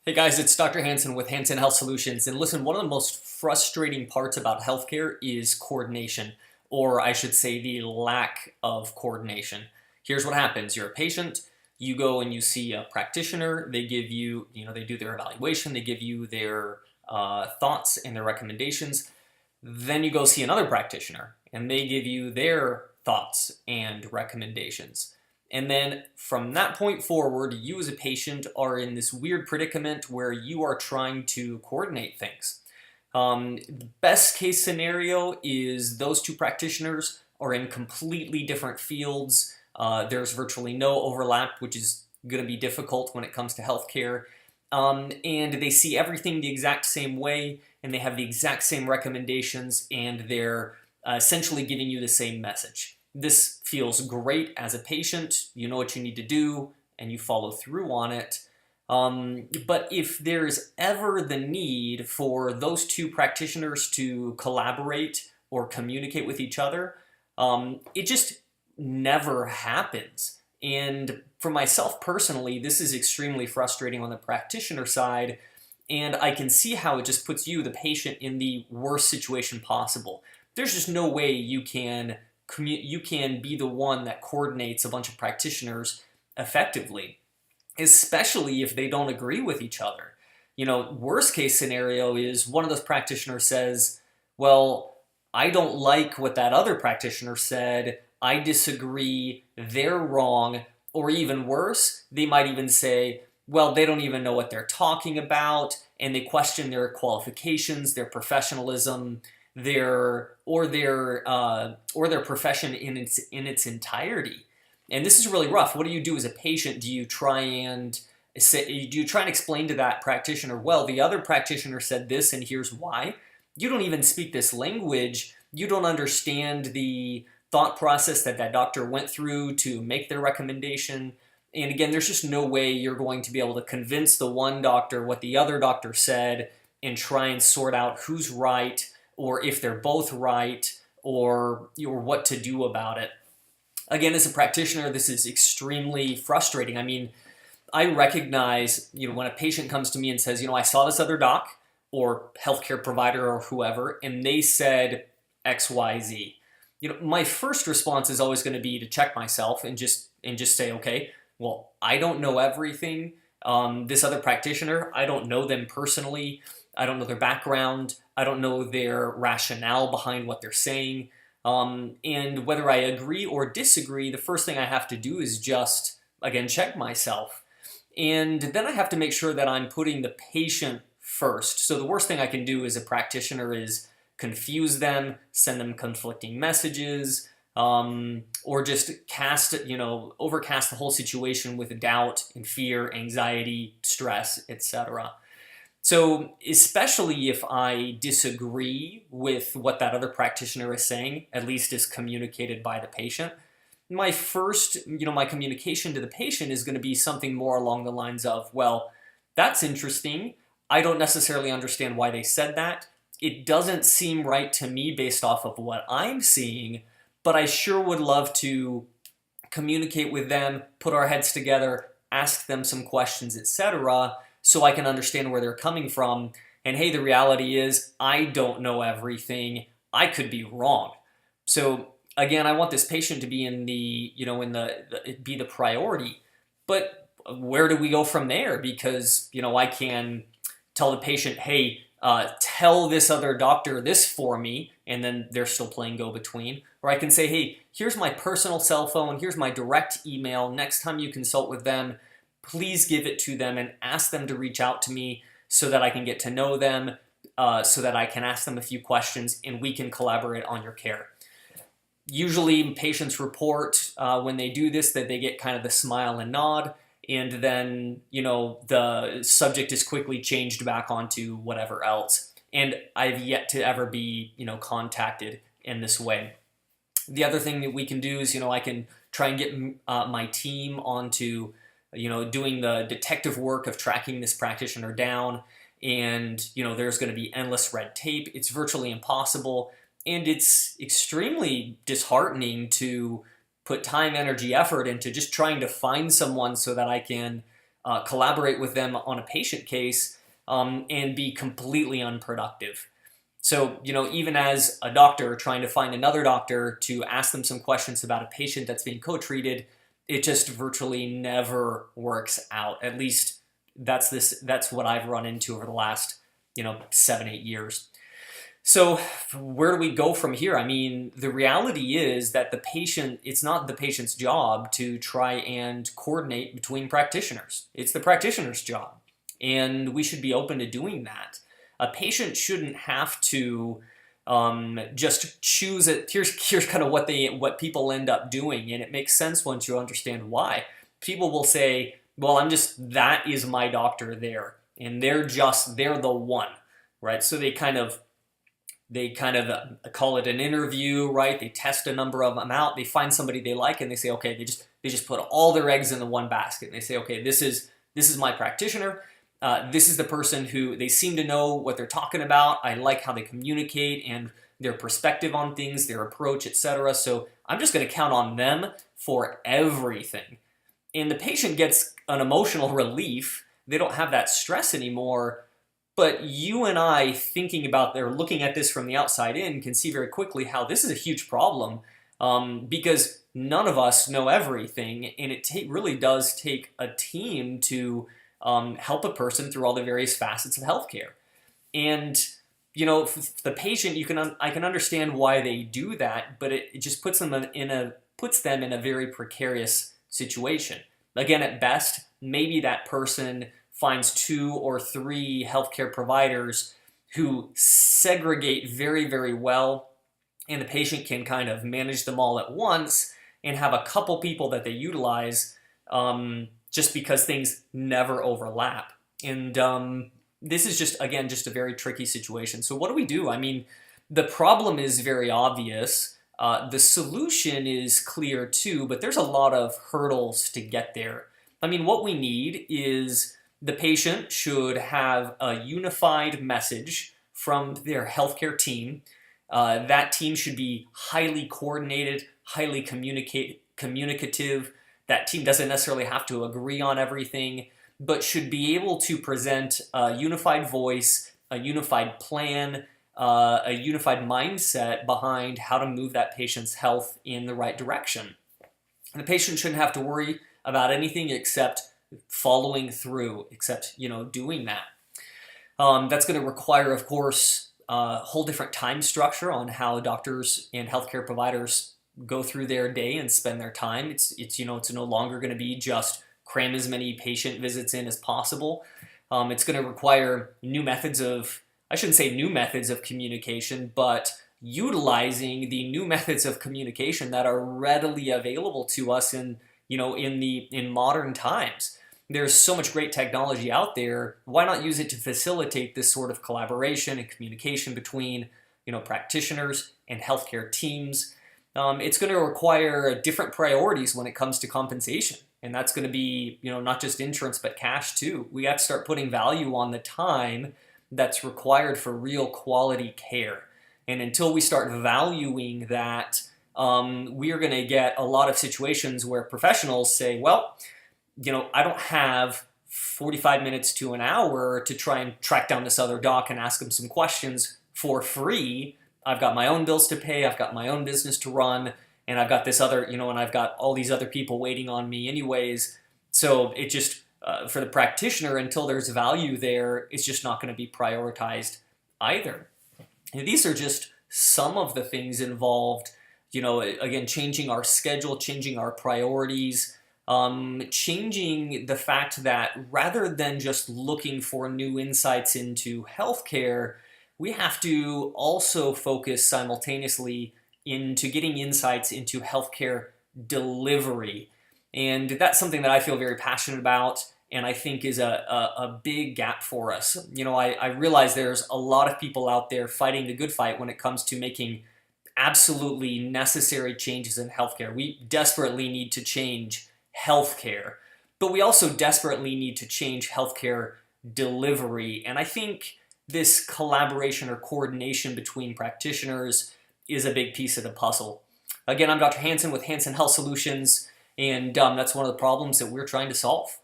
Hey guys, it's Dr. Hansen with Hansen Health Solutions. And listen, one of the most frustrating parts about healthcare is coordination, or I should say the lack of coordination. Here's what happens. You're a patient, you go and you see a practitioner, they give you, they do their evaluation, they give you their thoughts and their recommendations. Then you go see another practitioner and they give you their thoughts and recommendations. And then from that point forward, you as a patient are in this weird predicament where you are trying to coordinate things. Best case scenario is those two practitioners are in completely different fields. There's virtually no overlap, which is going to be difficult when it comes to healthcare. And they see everything the exact same way, and they have the exact same recommendations, and they're essentially giving you the same message. This feels great as a patient. You know what you need to do, and you follow through on it. But if there's ever the need for those two practitioners to collaborate or communicate with each other, it just never happens. And for myself personally, this is extremely frustrating on the practitioner side, and I can see how it just puts you, the patient, in the worst situation possible. There's just no way you can be the one that coordinates a bunch of practitioners effectively, especially if they don't agree with each other. Worst case scenario is one of those practitioners says, well, I don't like what that other practitioner said, I disagree, they're wrong. Or even worse, they might even say, well, they don't even know what they're talking about, and they question their qualifications, their professionalism, their profession in its entirety. And this is really rough. What do you do as a patient? Do you try and explain to that practitioner, well, the other practitioner said this and here's why? You don't even speak this language. You don't understand the thought process that doctor went through to make their recommendation. And again, there's just no way you're going to be able to convince the one doctor what the other doctor said and try and sort out who's right, or if they're both right, or what to do about it. Again, as a practitioner, this is extremely frustrating. I mean, I recognize, when a patient comes to me and says, I saw this other doc or healthcare provider or whoever, and they said X, Y, Z. My first response is always going to be to check myself and just say, okay, well, I don't know everything. This other practitioner, I don't know them personally. I don't know their background. I don't know their rationale behind what they're saying. And whether I agree or disagree, the first thing I have to do is just, again, check myself. And then I have to make sure that I'm putting the patient first. So the worst thing I can do as a practitioner is confuse them, send them conflicting messages, or just overcast the whole situation with doubt and fear, anxiety, stress, etc. So especially if I disagree with what that other practitioner is saying, at least as communicated by the patient, my communication to the patient is going to be something more along the lines of, well, that's interesting. I don't necessarily understand why they said that. It doesn't seem right to me based off of what I'm seeing, but I sure would love to communicate with them, put our heads together, ask them some questions, etc., so I can understand where they're coming from. And hey, the reality is I don't know everything. I could be wrong. So again, I want this patient to be be the priority. But where do we go from there? Because I can tell the patient, hey, tell this other doctor this for me, and then they're still playing go-between. Or I can say, hey, here's my personal cell phone, here's my direct email. Next time you consult with them, please give it to them and ask them to reach out to me so that I can get to know them, so that I can ask them a few questions and we can collaborate on your care. Usually patients report when they do this that they get kind of the smile and nod, and then the subject is quickly changed back onto whatever else. And I've yet to ever be contacted in this way. The other thing that we can do is I can try and get my team onto doing the detective work of tracking this practitioner down, and there's going to be endless red tape. It's virtually impossible, and it's extremely disheartening to put time, energy, effort into just trying to find someone so that I can collaborate with them on a patient case, and be completely unproductive. So, even as a doctor trying to find another doctor to ask them some questions about a patient that's being co-treated, it just virtually never works out. At least that's what I've run into over the last, 7-8 years. So where do we go from here? I mean, the reality is that it's not the patient's job to try and coordinate between practitioners. It's the practitioner's job. And we should be open to doing that. A patient shouldn't have to just choose it. Here's kind of what people end up doing, and it makes sense once you understand why. People will say, well, that is my doctor there, and they're the one, right? So they kind of call it an interview, right? They test a number of them out. They find somebody they like, and they say, okay, they just put all their eggs in the one basket, and they say, okay, this is my practitioner. This is the person who they seem to know what they're talking about. I like how they communicate and their perspective on things, their approach, etc. So I'm just going to count on them for everything. And the patient gets an emotional relief. They don't have that stress anymore. But you and I, thinking about looking at this from the outside in, can see very quickly how this is a huge problem, because none of us know everything, and it really does take a team to help a person through all the various facets of healthcare. And the patient, I can understand why they do that, but it just puts them in a very precarious situation. Again, at best, maybe that person finds 2 or 3 healthcare providers who segregate very, very well, and the patient can kind of manage them all at once and have a couple people that they utilize, just because things never overlap. And this is just a very tricky situation. So what do we do? I mean, the problem is very obvious. The solution is clear too, but there's a lot of hurdles to get there. I mean, what we need is the patient should have a unified message from their healthcare team. That team should be highly coordinated, highly communicative. That team doesn't necessarily have to agree on everything, but should be able to present a unified voice, a unified plan, a unified mindset behind how to move that patient's health in the right direction. And the patient shouldn't have to worry about anything except following through, doing that. That's going to require, of course, a whole different time structure on how doctors and healthcare providers go through their day and spend their time. It's no longer going to be just cram as many patient visits in as possible. It's going to require I shouldn't say new methods of communication, but utilizing the new methods of communication that are readily available to us in modern times. There's so much great technology out there. Why not use it to facilitate this sort of collaboration and communication between, practitioners and healthcare teams? It's going to require different priorities when it comes to compensation. And that's going to be, not just insurance, but cash too. We have to start putting value on the time that's required for real quality care. And until we start valuing that, we are going to get a lot of situations where professionals say, well, I don't have 45 minutes to an hour to try and track down this other doc and ask him some questions for free. I've got my own bills to pay, I've got my own business to run, and I've got this other, and I've got all these other people waiting on me anyways. So it just, for the practitioner, until there's value there, it's just not going to be prioritized either. And these are just some of the things involved, again, changing our schedule, changing our priorities, changing the fact that rather than just looking for new insights into healthcare, we have to also focus simultaneously into getting insights into healthcare delivery. And that's something that I feel very passionate about, and I think is a big gap for us. I realize there's a lot of people out there fighting the good fight when it comes to making absolutely necessary changes in healthcare. We desperately need to change healthcare, but we also desperately need to change healthcare delivery. And I think this collaboration or coordination between practitioners is a big piece of the puzzle. Again, I'm Dr. Hansen with Hansen Health Solutions, and that's one of the problems that we're trying to solve.